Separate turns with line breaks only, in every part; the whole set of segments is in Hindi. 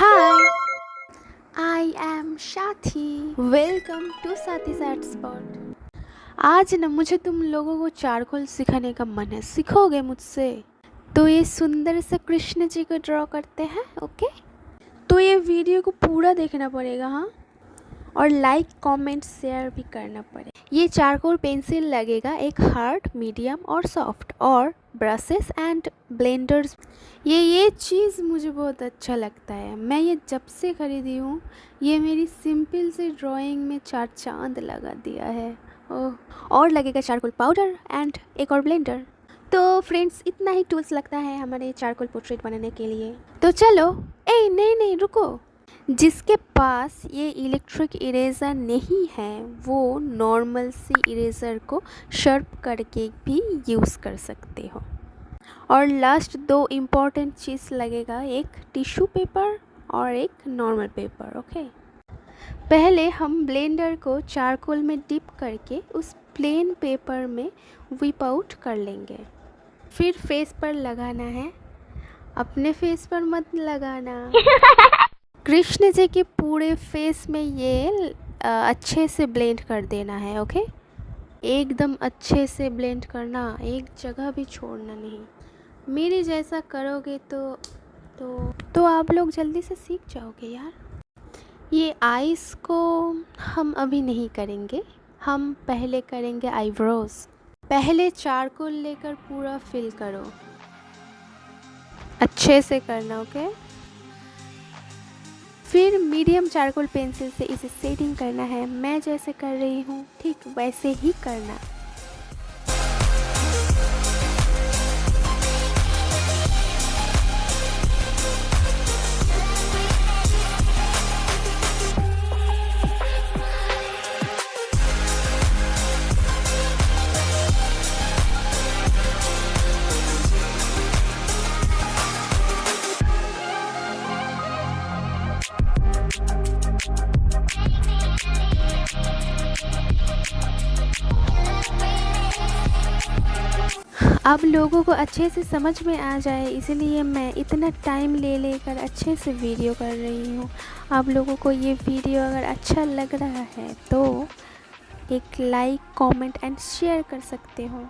Hi, I am Shathi. Welcome to Sathi's Art Spot. आज ना मुझे तुम लोगों को चारकोल सिखाने का मन है। सीखोगे मुझसे? तो ये सुंदर से कृष्ण जी को ड्रॉ करते हैं, ओके? तो ये वीडियो को पूरा देखना पड़ेगा, हाँ, और लाइक कमेंट शेयर भी करना पड़ेगा। ये चारकोल पेंसिल लगेगा, एक हार्ड, मीडियम और सॉफ्ट, और ब्रशेस एंड ब्लेंडर्स। ये चीज़ मुझे बहुत अच्छा लगता है। मैं ये जब से ख़रीदी हूँ, ये मेरी सिंपल सी ड्राइंग में चार चांद लगा दिया है। ओह, और लगेगा चारकोल पाउडर एंड एक और ब्लेंडर। तो फ्रेंड्स, इतना ही टूल्स लगता है हमारे चारकोल पोर्ट्रेट बनाने के लिए। तो चलो, नहीं रुको। जिसके पास ये इलेक्ट्रिक इरेज़र नहीं है वो नॉर्मल सी इरेज़र को शार्प करके भी यूज़ कर सकते हो। और लास्ट दो इम्पॉर्टेंट चीज़ लगेगा, एक टिश्यू पेपर और एक नॉर्मल पेपर, ओके? पहले हम ब्लेंडर को चारकोल में डिप करके उस प्लेन पेपर में विप आउट कर लेंगे। फिर फेस पर लगाना है, अपने फेस पर मत लगाना। कृष्ण जी के पूरे फेस में ये अच्छे से ब्लेंड कर देना है, ओके? एकदम अच्छे से ब्लेंड करना, एक जगह भी छोड़ना नहीं। मेरे जैसा करोगे तो आप लोग जल्दी से सीख जाओगे यार। ये आईज को हम अभी नहीं करेंगे, हम पहले करेंगे आईब्रोज। पहले चारकोल लेकर पूरा फिल करो, अच्छे से करना, ओके? फिर मीडियम चारकोल पेंसिल से इसे सेटिंग करना है। मैं जैसे कर रही हूँ ठीक वैसे ही करना। अब लोगों को अच्छे से समझ में आ जाए, इसलिए मैं इतना टाइम ले लेकर अच्छे से वीडियो कर रही हूँ। आप लोगों को ये वीडियो अगर अच्छा लग रहा है तो एक लाइक, कमेंट एंड शेयर कर सकते हो।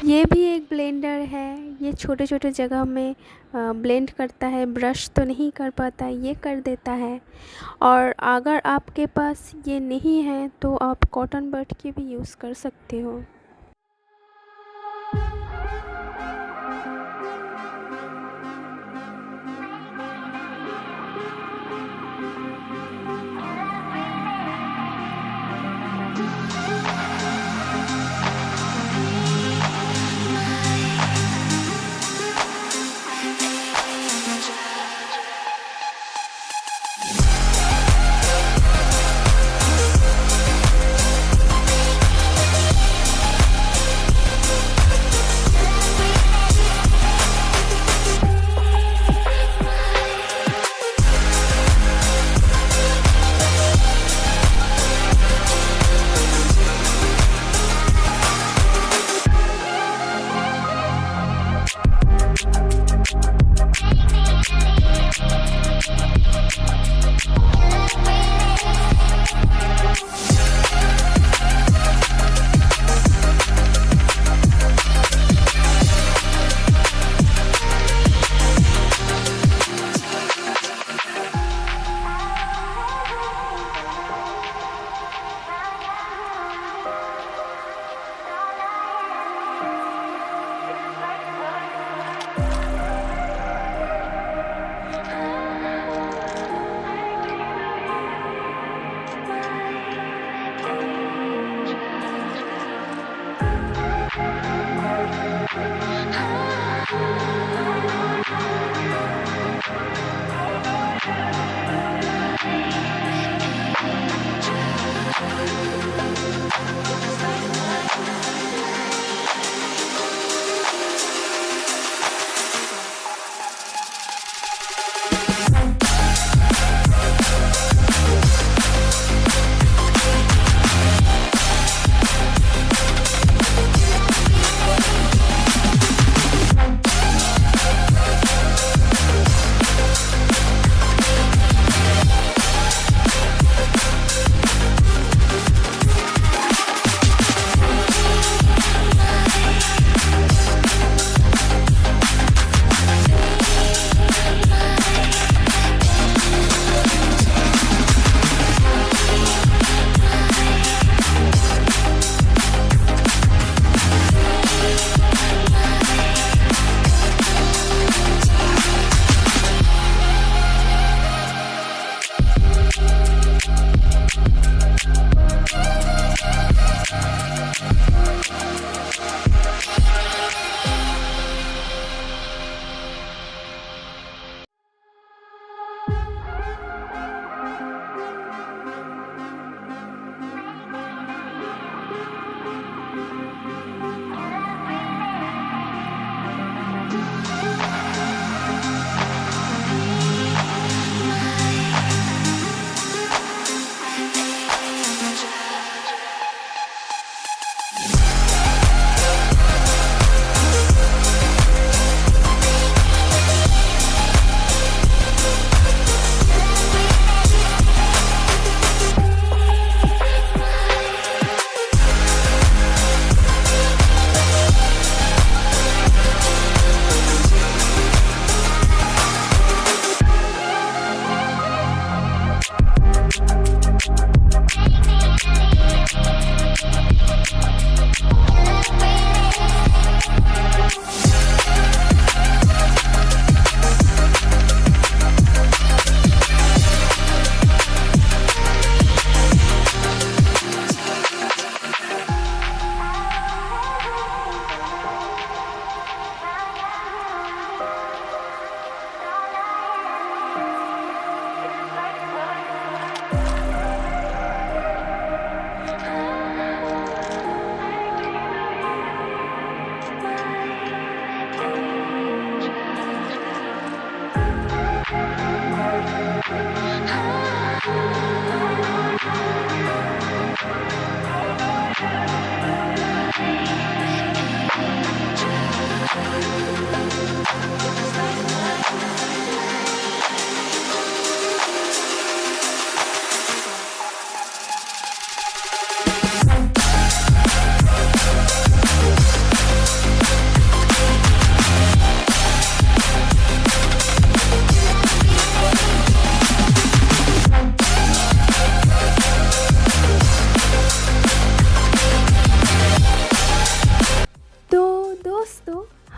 ये भी एक ब्लेंडर है। ये छोटे छोटे जगह में ब्लेंड करता है, ब्रश तो नहीं कर पाता, ये कर देता है। और अगर आपके पास ये नहीं है तो आप कॉटन बड की भी यूज़ कर सकते हो।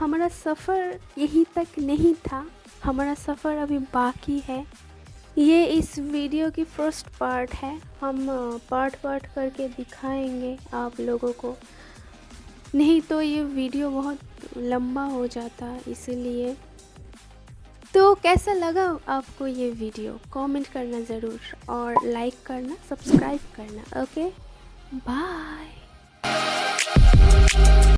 हमारा सफ़र यहीं तक नहीं था, हमारा सफ़र अभी बाकी है। ये इस वीडियो की फर्स्ट पार्ट है, हम पार्ट करके दिखाएंगे आप लोगों को, नहीं तो ये वीडियो बहुत लंबा हो जाता, इसीलिए। तो कैसा लगा आपको ये वीडियो, कमेंट करना ज़रूर और लाइक करना, सब्सक्राइब करना। Okay, bye.